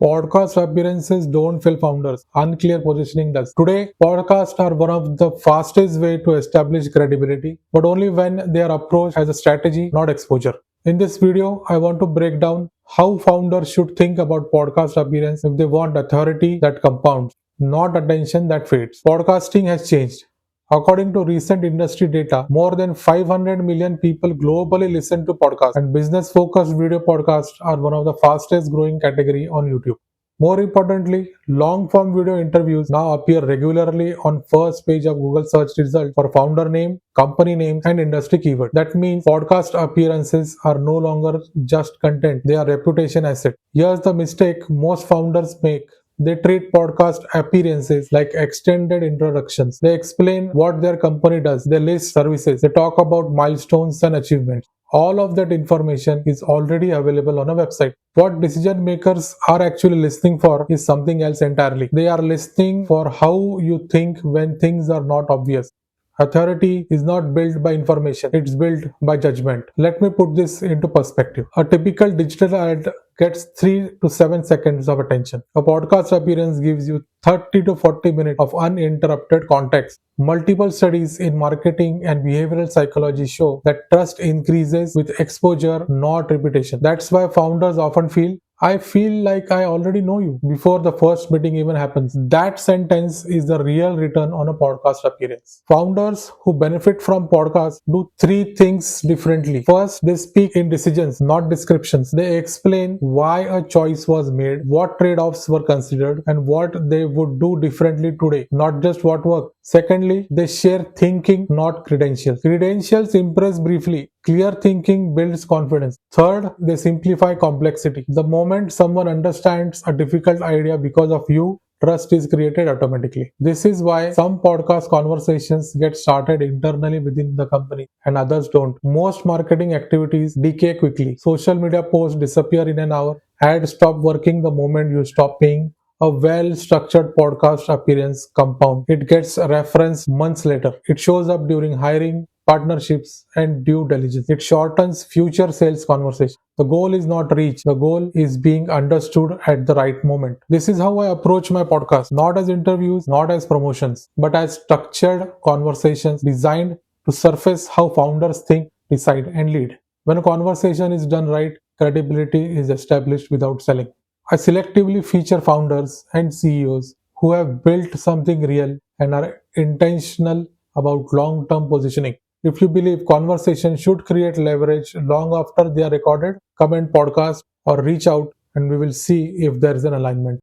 Podcast appearances don't fill founders. Unclear positioning does. Today, podcasts are one of the fastest way to establish credibility, but only when they are approached as a strategy, not exposure. In this video, I want to break down how founders should think about podcast appearance if they want authority that compounds, not attention that fades. Podcasting has changed. According to recent industry data, more than 500 million people globally listen to podcasts, and business-focused video podcasts are one of the fastest growing category on YouTube. More importantly, long-form video interviews now appear regularly on first page of Google search results for founder name, company name, and industry keyword. That means podcast appearances are no longer just content, they are reputation asset. Here's the mistake most founders make. They treat podcast appearances like extended introductions. They explain what their company does. They list services. They talk about milestones and achievements. All of that information is already available on a website. What decision makers are actually listening for is something else entirely. They are listening for how you think when things are not obvious. Authority is not built by information, it's built by judgment. Let me put this into perspective. A typical digital ad gets 3 to 7 seconds of attention. A podcast appearance gives you 30 to 40 minutes of uninterrupted context. Multiple studies in marketing and behavioral psychology show that trust increases with exposure, not repetition. That's why founders often I feel like I already know you before the first meeting even happens. That sentence is the real return on a podcast appearance. Founders who benefit from podcasts do three things differently. First, they speak in decisions, not descriptions. They explain why a choice was made, what trade-offs were considered, and what they would do differently today, not just what worked. Secondly, they share thinking, not credentials. Credentials impress briefly. Clear thinking builds confidence. Third, they simplify complexity. The moment someone understands a difficult idea because of you, trust is created automatically. This is why some podcast conversations get started internally within the company and others don't. Most marketing activities decay quickly. Social media posts disappear in an hour. Ads stop working the moment you stop paying. A well-structured podcast appearance compound. It gets referenced months later. It shows up during hiring, partnerships, and due diligence. It shortens future sales conversation. The goal is not reach. The goal is being understood at the right moment. This is how I approach my podcast. Not as interviews, not as promotions, but as structured conversations designed to surface how founders think, decide, and lead. When a conversation is done right, credibility is established without selling. I selectively feature founders and CEOs who have built something real and are intentional about long-term positioning. If you believe conversations should create leverage long after they are recorded, comment podcast or reach out and we will see if there is an alignment.